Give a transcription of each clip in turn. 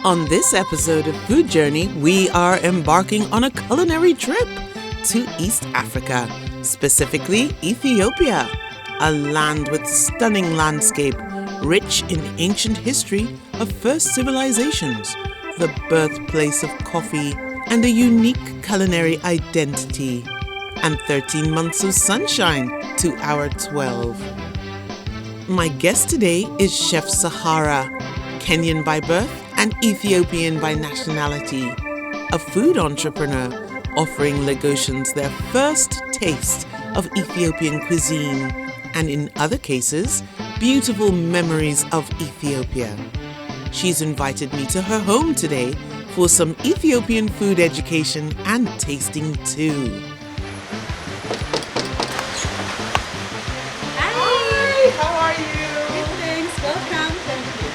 On this episode of Food Journey, we are embarking on a culinary trip to East Africa, specifically Ethiopia, a land with stunning landscape, rich in ancient history of first civilizations, the birthplace of coffee, and a unique culinary identity, and 13 months of sunshine to our 12. My guest today is Chef Sahara, Kenyan by birth and Ethiopian by nationality, a food entrepreneur offering Lagosians their first taste of Ethiopian cuisine, and in other cases, beautiful memories of Ethiopia. She's invited me to her home today for some Ethiopian food education and tasting too. Hi, how are you? Good, thanks. Welcome. Thank you.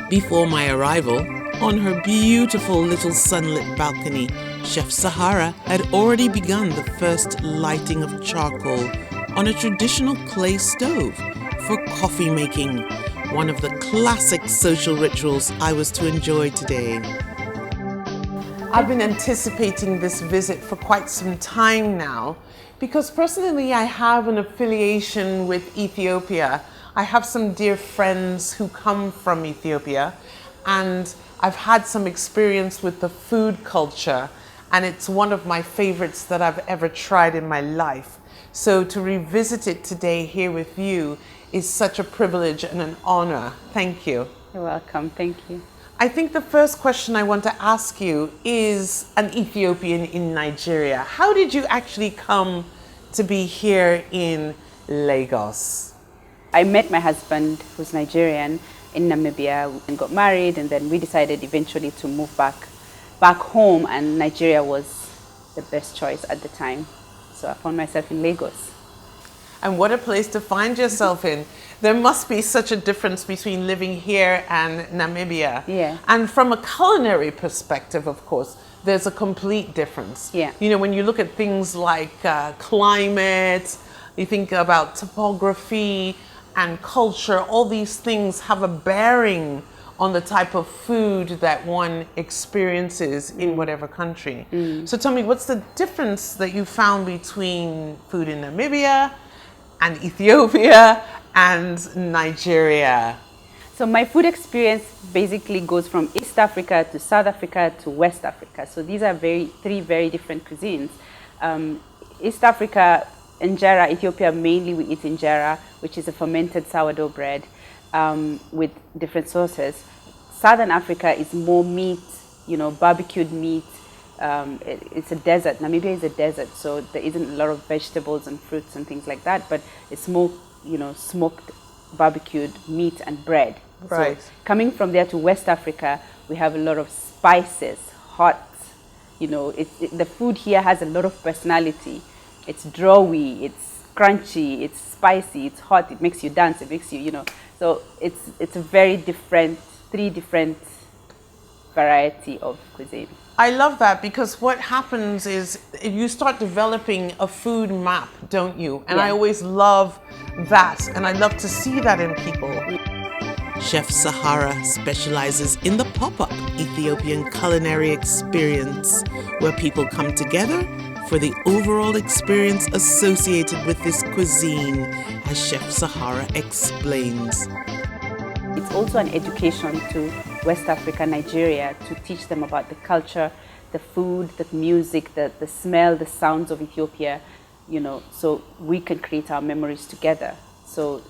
Before my arrival, on her beautiful little sunlit balcony, Chef Sahara had already begun the first lighting of charcoal on a traditional clay stove for coffee making, one of the classic social rituals I was to enjoy today. I've been anticipating this visit for quite some time now because personally I have an affiliation with Ethiopia. I have some dear friends who come from Ethiopia, and I've had some experience with the food culture, and it's one of my favorites that I've ever tried in my life. So to revisit it today here with you is such a privilege and an honor. Thank you. You're welcome. Thank you. I think the first question I want to ask you is an Ethiopian in Nigeria. How did you actually come to be here in Lagos? I met my husband, who's Nigerian, in Namibia and got married, and then we decided eventually to move back home, and Nigeria was the best choice at the time. So I found myself in Lagos. And what a place to find yourself in. There must be such a difference between living here and Namibia. Yeah. And from a culinary perspective, of course, there's a complete difference. Yeah. You know, when you look at things like climate, you think about topography and culture, all these things have a bearing on the type of food that one experiences in whatever country. So tell me, what's the difference that you found between food in Namibia and Ethiopia and Nigeria? So my food experience basically goes from East Africa to South Africa to West Africa. So these are three very different cuisines. East Africa, injera, Ethiopia mainly we eat injera, which is a fermented sourdough bread with different sauces. Southern Africa is more meat, barbecued meat. It's a desert. Namibia is a desert, so there isn't a lot of vegetables and fruits and things like that, but it's more, smoked, barbecued meat and bread. Right. So coming from there to West Africa, we have a lot of spices, hot, the food here has a lot of personality. It's drawy, it's crunchy, it's spicy, it's hot, it makes you dance, it makes you, so it's a very different, three different variety of cuisine. I love that, because what happens is you start developing a food map, don't you? And I always love that, and I love to see that in people. Chef Sahara specializes in the pop-up Ethiopian culinary experience, where people come together for the overall experience associated with this cuisine, as Chef Sahara explains. It's also an education to West Africa, Nigeria, to teach them about the culture, the food, the music, the smell, the sounds of Ethiopia, so we can create our memories together. So,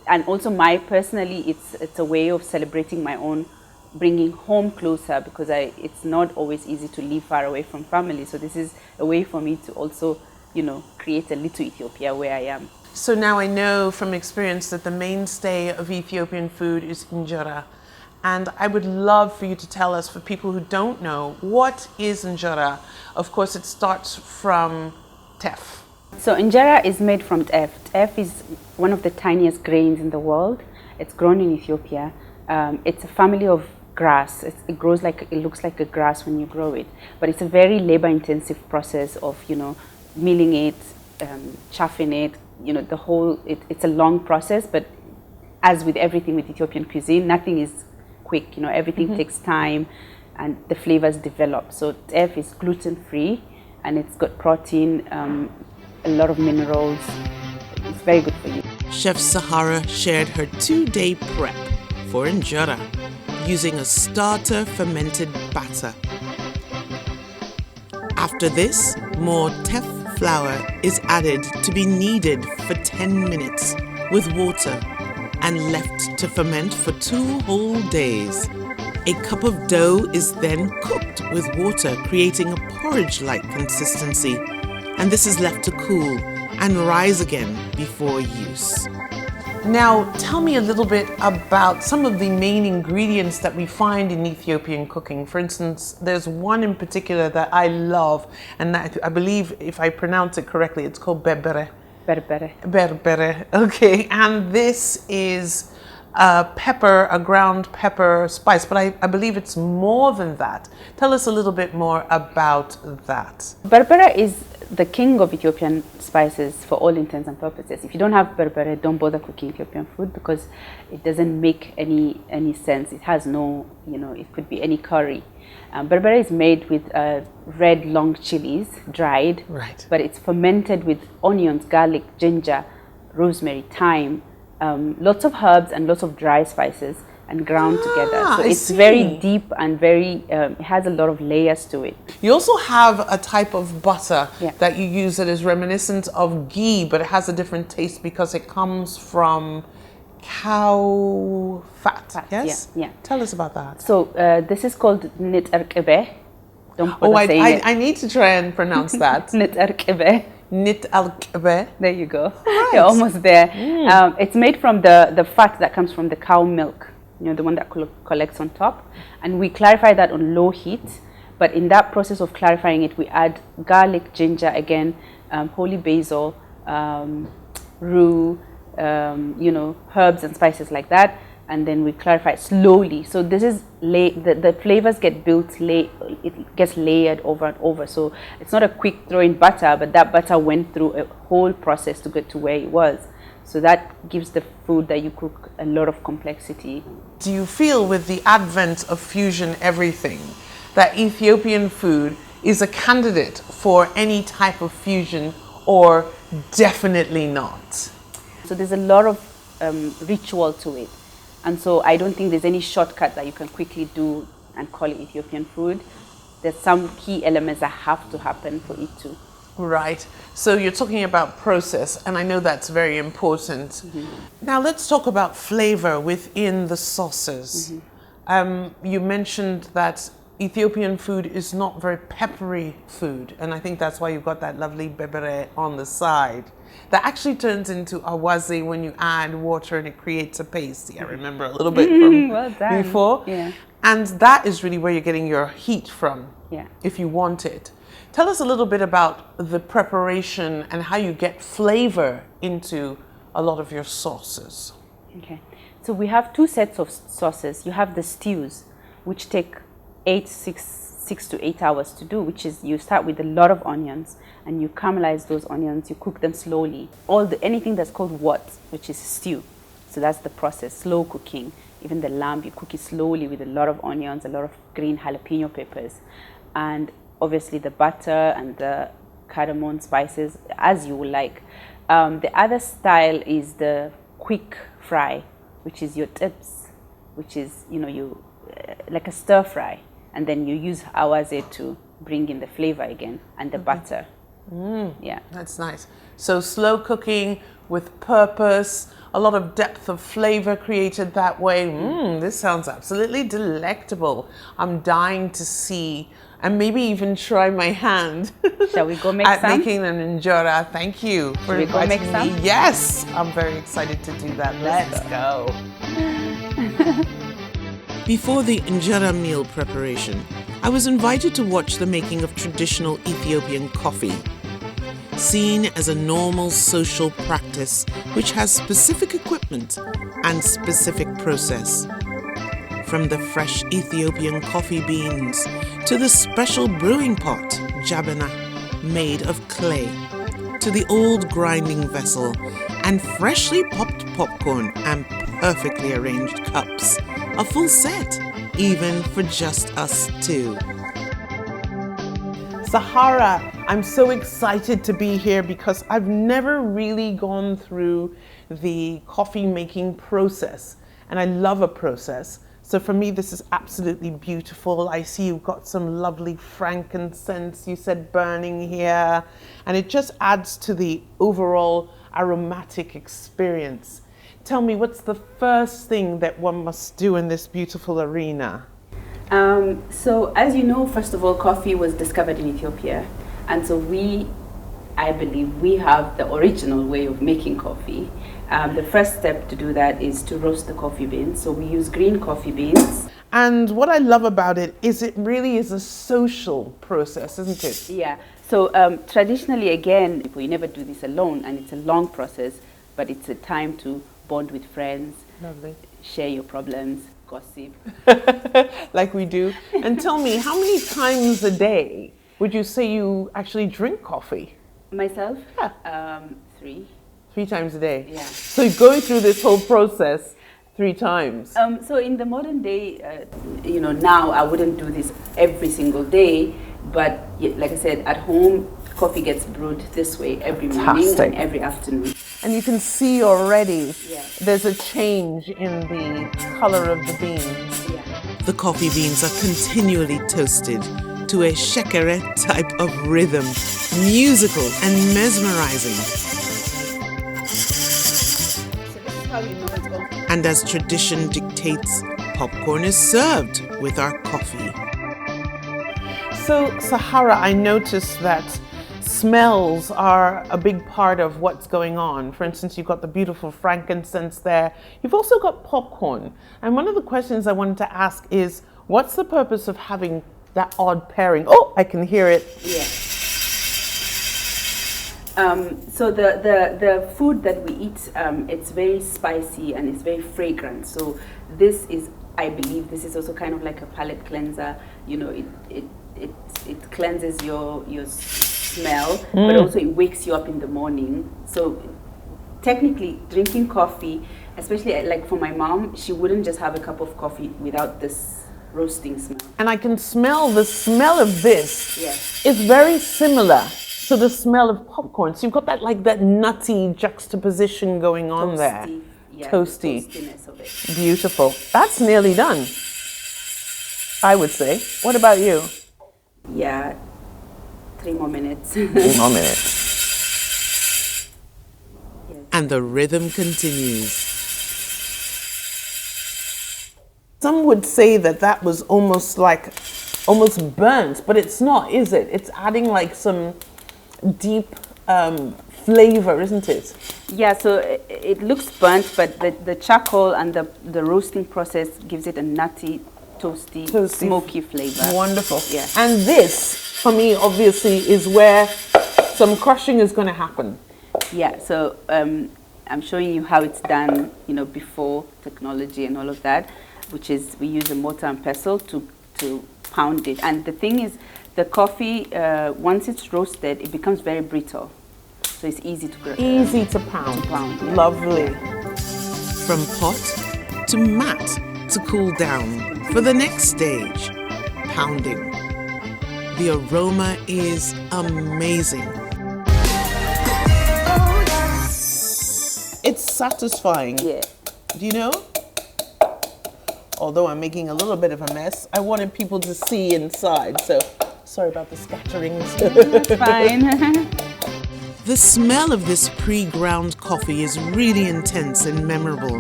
and also personally, it's a way of celebrating my own, bringing home closer, because it's not always easy to live far away from family. So this is a way for me to also, create a little Ethiopia where I am. So now I know from experience that the mainstay of Ethiopian food is injera. And I would love for you to tell us, for people who don't know, what is injera? Of course, it starts from teff. So injera is made from teff. Teff is one of the tiniest grains in the world. It's grown in Ethiopia. It's a family of grass. It grows it looks like a grass when you grow it. But it's a very labor-intensive process of, milling it, chaffing it, it's a long process, but as with everything with Ethiopian cuisine, nothing is quick. Everything takes time, and the flavors develop. So teff is gluten-free, and it's got protein, a lot of minerals. It's very good for you. Chef Sahara shared her 2-day prep for injera using a starter fermented batter. After this, more teff flour is added to be kneaded for 10 minutes with water and left to ferment for 2 whole days. A cup of dough is then cooked with water, creating a porridge-like consistency, and this is left to cool and rise again before use. Now, tell me a little bit about some of the main ingredients that we find in Ethiopian cooking. For instance, there's one in particular that I love, and that I believe, if I pronounce it correctly, it's called berbere. Berbere. Berbere, okay. And this is a ground pepper spice, but I believe it's more than that. Tell us a little bit more about that. Berbere is the king of Ethiopian spices for all intents and purposes. If you don't have berbere, don't bother cooking Ethiopian food, because it doesn't make any sense. It has no, it could be any curry. Berbere is made with red long chilies, dried, right, but it's fermented with onions, garlic, ginger, rosemary, thyme, lots of herbs and lots of dry spices, and ground together. So it's very deep and very, it has a lot of layers to it. You also have a type of butter Yeah. that you use that is reminiscent of ghee, but it has a different taste because it comes from cow fat. Yes? Yeah. Tell us about that. So this is called nit erkebe. Don't bother saying it. I need to try and pronounce that. Nit erkebe. Nit al-kebe. There you go. Right. You're almost there. It's made from the fat that comes from the cow milk, the one that collects on top. And we clarify that on low heat. But in that process of clarifying it, we add garlic, ginger, again, holy basil, rue, herbs and spices like that. And then we clarify it slowly. So this is the flavors get built, it gets layered over and over. So it's not a quick throw in butter, but that butter went through a whole process to get to where it was. So that gives the food that you cook a lot of complexity. Do you feel, with the advent of fusion everything, that Ethiopian food is a candidate for any type of fusion, or definitely not? So there's a lot of ritual to it. And so I don't think there's any shortcut that you can quickly do and call it Ethiopian food. There's some key elements that have to happen for it to. Right. So you're talking about process, and I know that's very important. Mm-hmm. Now let's talk about flavor within the sauces. Mm-hmm. You mentioned that Ethiopian food is not very peppery food, and I think that's why you've got that lovely berbere on the side. That actually turns into awaze when you add water and it creates a paste. I remember a little bit from well done. before. Yeah. And that is really where you're getting your heat from, if you want it. Tell us a little bit about the preparation and how you get flavor into a lot of your sauces. Okay. So we have 2 sets of sauces. You have the stews, which take 6 to 8 hours to do, which is you start with a lot of onions and you caramelize those onions, you cook them slowly. Anything that's called what, which is stew. So that's the process, slow cooking. Even the lamb, you cook it slowly with a lot of onions, a lot of green jalapeno peppers, and obviously the butter and the cardamom spices as you would like. The other style is the quick fry, which is your tips, which is, you like a stir fry. And then you use awaze to bring in the flavor again, and the butter. Yeah. That's nice. So slow cooking with purpose, a lot of depth of flavor created that way. This sounds absolutely delectable. I'm dying to see and maybe even try my hand. Shall we go make at some? making an injera. Thank you for inviting me. Some? Yes, I'm very excited to do that. Let's go. Before the injera meal preparation, I was invited to watch the making of traditional Ethiopian coffee, seen as a normal social practice which has specific equipment and specific process. From the fresh Ethiopian coffee beans to the special brewing pot, jabana, made of clay, to the old grinding vessel and freshly popped popcorn and perfectly arranged cups. A full set, even for just us two. Sahara, I'm so excited to be here because I've never really gone through the coffee making process, and I love a process. So for me, this is absolutely beautiful. I see you've got some lovely frankincense, you said burning here, and it just adds to the overall aromatic experience. Tell me, what's the first thing that one must do in this beautiful arena? So as you know, first of all, coffee was discovered in Ethiopia. And so I believe we have the original way of making coffee. The first step to do that is to roast the coffee beans. So we use green coffee beans. And what I love about it is it really is a social process, isn't it? Yeah. So traditionally, again, we never do this alone, and it's a long process, but it's a time to bond with friends, Lovely. share your problems, gossip. Like we do. And tell me, how many times a day would you say you actually drink coffee? Myself? Yeah. 3. 3 times a day? Yeah. So you're going through this whole process 3 times? So in the modern day, now I wouldn't do this every single day, but like I said, at home, coffee gets brewed this way every morning and every afternoon. And you can see already Yeah. there's a change in the color of the beans. Yeah. The coffee beans are continually toasted to a shekere type of rhythm, musical and mesmerizing. So this is how you know it's all. And as tradition dictates, popcorn is served with our coffee. So, Sahara, I noticed that smells are a big part of what's going on. For instance, you've got the beautiful frankincense there. You've also got popcorn. And one of the questions I wanted to ask is, what's the purpose of having that odd pairing? Oh, I can hear it. Yeah. So the food that we eat, it's very spicy and it's very fragrant. So this is, I believe, this is also kind of like a palate cleanser. You know, it cleanses your smell, but also it wakes you up in the morning. So technically, drinking coffee, especially like for my mom, she wouldn't just have a cup of coffee without this roasting smell. And I can smell the smell of this. Yes. It's very similar to the smell of popcorn. So you've got that like that nutty juxtaposition going on there. Yeah, Toasty. the toastiness of it. Beautiful. That's nearly done, I would say. What about you? Yeah, 3 more minutes. 3 more minutes. And the rhythm continues. Some would say that that was almost burnt, but it's not, is it? It's adding like some deep flavor, isn't it? Yeah, so it looks burnt, but the charcoal and the roasting process gives it a nutty, toasty, smoky flavor. Wonderful. Yeah. And this, for me, obviously, is where some crushing is going to happen. Yeah, so I'm showing you how it's done, before technology and all of that, which is we use a mortar and pestle to pound it. And the thing is, the coffee, once it's roasted, it becomes very brittle. So it's easy to grind. Easy to pound. Yeah. Lovely. From pot to mat to cool down for the next stage, pounding. The aroma is amazing. It's satisfying. Yeah. Do you know? Although I'm making a little bit of a mess, I wanted people to see inside, so sorry about the scatterings. Fine. The smell of this pre-ground coffee is really intense and memorable.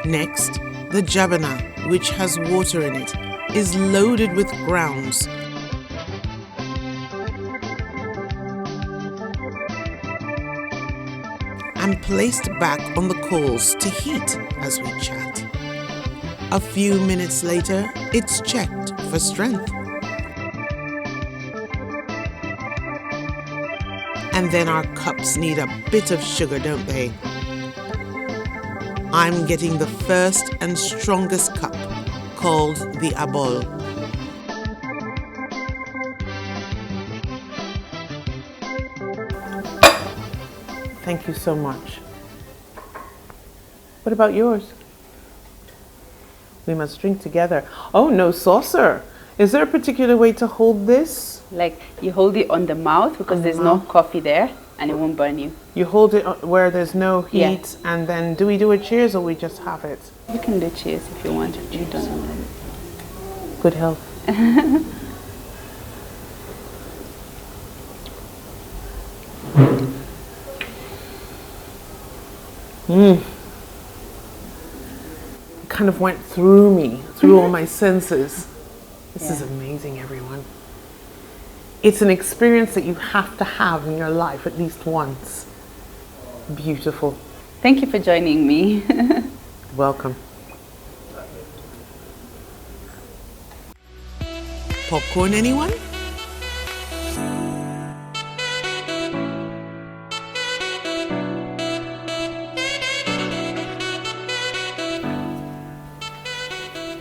Next, the jabana, which has water in it, is loaded with grounds. And placed back on the coals to heat as we chat. A few minutes later, it's checked for strength. And then our cups need a bit of sugar, don't they? I'm getting the first and strongest cup, called the abol. Thank you so much. What about yours? We must drink together. Oh, no saucer. Is there a particular way to hold this? Like you hold it on the mouth because there's no coffee there and it won't burn you. You hold it where there's no heat, Yeah. and then do we do a cheers or we just have it? You can do cheers if you want. You don't know. Good health. It kind of went through me, through all my senses. This is amazing, everyone. It's an experience that you have to have in your life at least once. Beautiful. Thank you for joining me. Welcome. Popcorn, anyone?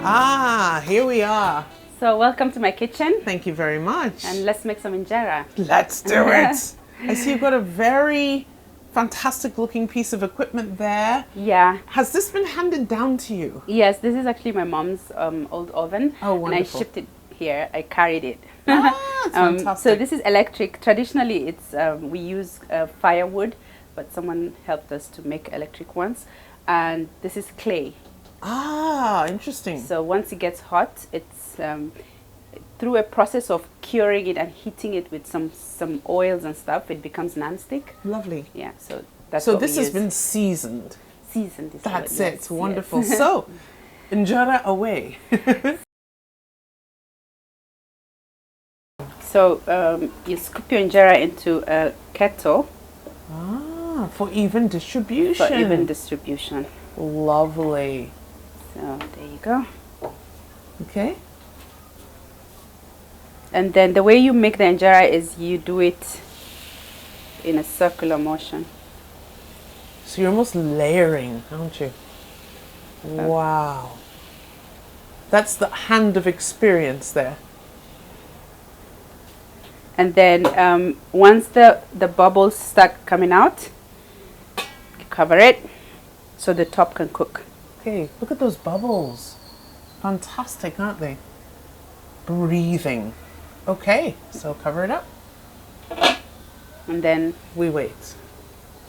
Ah, here we are. So welcome to my kitchen Thank you very much. and let's make some injera. Let's do it. I see you've got a very fantastic looking piece of equipment there. Yeah. Has this been handed down to you? Yes, this is actually my mom's old oven. Oh, and I wonderful. shipped it here. I carried it. Ah, it's fantastic. So this is electric. Traditionally, it's we use firewood, but someone helped us to make electric ones. And this is clay. Ah, interesting. So once it gets hot, it's through a process of curing it and heating it with some oils and stuff, it becomes non-stick. Lovely. Yeah, so that's So what this we has use. been seasoned. Seasoned. Is That's what- it. yes, Wonderful. yes. So, injera away. So you scoop your injera into a kettle Ah, for even distribution. for even distribution. Lovely. So there you go. Okay. And then the way you make the injera is you do it in a circular motion. So you're almost layering, aren't you? Wow. That's the hand of experience there. And then once the bubbles start coming out, you cover it so the top can cook. Okay, look at those bubbles. Fantastic, aren't they? Breathing. Okay, so cover it up. And then We wait.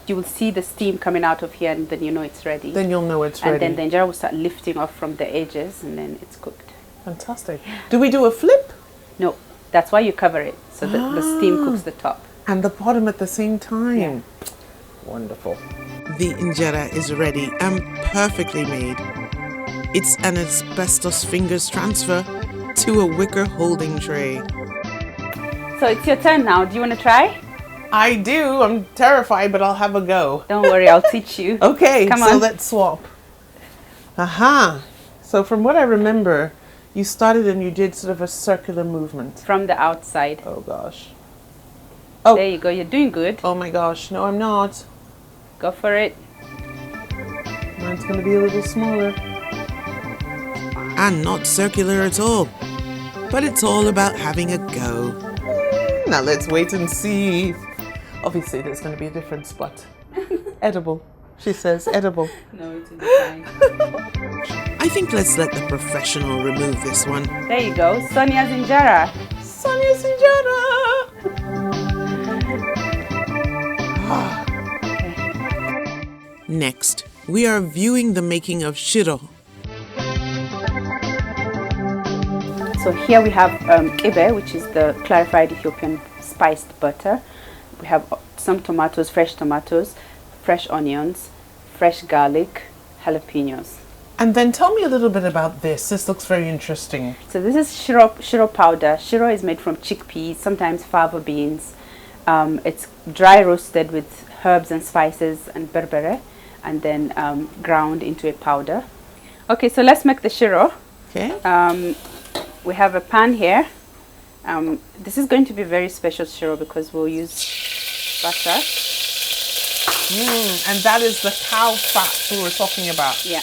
you will see the steam coming out of here and then you know it's ready. Then you'll know it's and ready. then the injera will start lifting off from the edges and then it's cooked. Fantastic. Do we do a flip? No, that's why you cover it so that the steam cooks the top. And the bottom at the same time. Wonderful. The injera is ready and perfectly made. It's an asbestos fingers transfer to a wicker holding tray. So it's your turn now. Do you want to try? I do. I'm terrified, but I'll have a go. Don't worry, I'll teach you. Okay, Come so on. let's swap. Aha. So from what I remember, you started and you did sort of a circular movement. From the outside. Oh gosh. Oh. There you go. You're doing good. Oh my gosh. No, I'm not. Go for it. Mine's going to be a little smaller. And not circular at all. But it's all about having a go. Now let's wait and see. Obviously, there's going to be a difference, but edible. She says edible. No, it's fine. I think let's let the professional remove this one. There you go. Sonia's injera. Sonia's injera. Next, we are viewing the making of Shiro. So here we have kibe, which is the clarified Ethiopian spiced butter. We have some tomatoes, fresh onions, fresh garlic, jalapenos. And then tell me a little bit about this. This looks very interesting. So this is shiro powder. Shiro is made from chickpeas, sometimes fava beans. It's dry roasted with herbs and spices and berbere, and then ground into a powder. Okay, so let's make the shiro. Okay. We have a pan here. This is going to be very special shiro because we'll use butter. And that is the cow fat we were talking about. Yeah.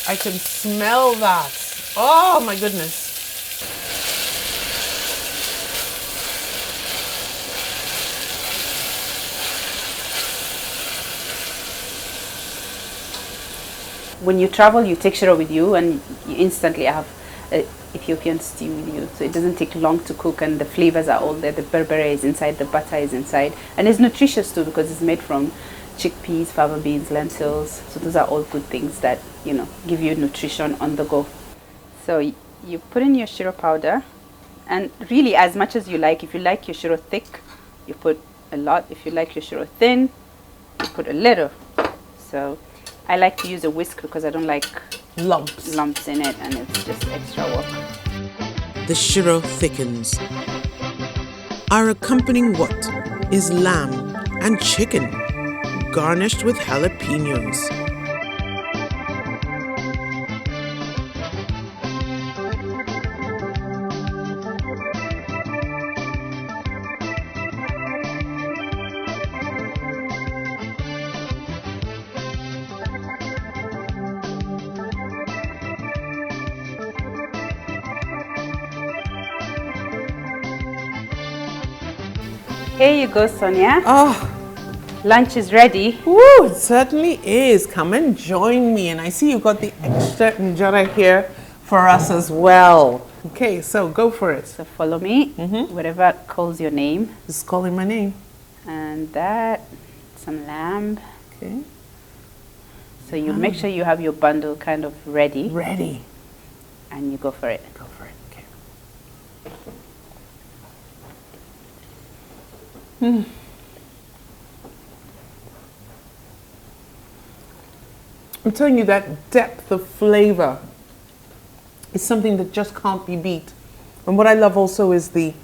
I can smell that. Oh my goodness. when you travel, you take Shiro with you, and you instantly have Ethiopian stew with you. So it doesn't take long to cook, and the flavors are all there. The berbere is inside, the butter is inside, and it's nutritious too because it's made from chickpeas, fava beans, lentils. So those are all good things that, you know, give you nutrition on the go. So you put in your Shiro powder, and really as much as you like. If you like your Shiro thick, you put a lot. If you like your Shiro thin, you put a little. So I like to use a whisk because I don't like lumps in it, and it's just extra work. The Shiro thickens. Our accompanying what is lamb and chicken, garnished with jalapenos. Here you go, Sonia. Oh, Lunch is ready. woo, it certainly is. Come and join me. And I see you've got the extra injera here for us as well. Okay, so go for it. So follow me, whatever calls your name. Just calling my name. And that, some lamb. Okay. So you make sure you have your bundle kind of ready, Ready. and you go for it. Go for it. Okay. I'm telling you, that depth of flavor is something that just can't be beat. And what I love also is the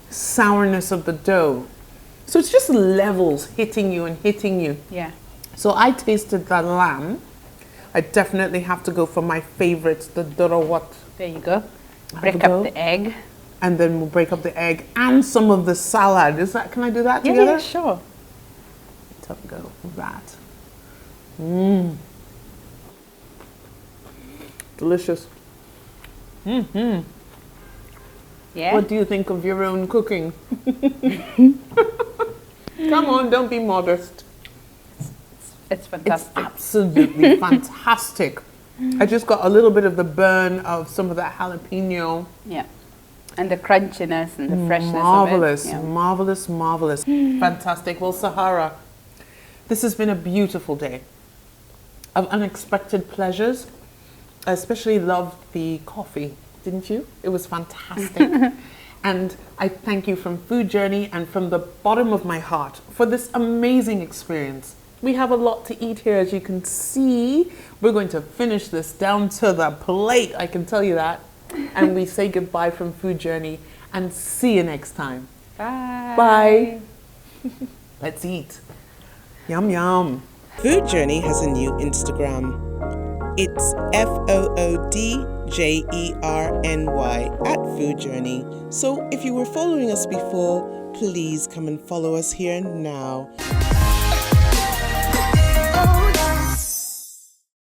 sourness of the dough. So it's just levels hitting you and hitting you. Yeah. So I tasted the lamb. I definitely have to go for my favorites, the dorowat. There you go. Have Break a go. up the egg. And then we'll break up the egg and some of the salad. Is that, can I do that Yeah, together? yeah, sure. Let's have a go with that. Delicious. Yeah. What do you think of your own cooking? Come on, don't be modest. It's fantastic. It's absolutely fantastic. I just got a little bit of the burn of some of that jalapeno. Yeah. And the crunchiness and the freshness Marvelous, of it. Yeah. marvelous, marvelous. Fantastic. Well, Sahara, this has been a beautiful day of unexpected pleasures. I especially loved the coffee, didn't you? It was fantastic. And I thank you from Food Journey and from the bottom of my heart for this amazing experience. We have a lot to eat here, as you can see. We're going to finish this down to the plate, I can tell you that. And we say goodbye from Food Journey and see you next time. Bye. Bye. Let's eat. Yum, yum. Food Journey has a new Instagram. It's FOODJERNY @Food Journey. So if you were following us before, please come and follow us here now.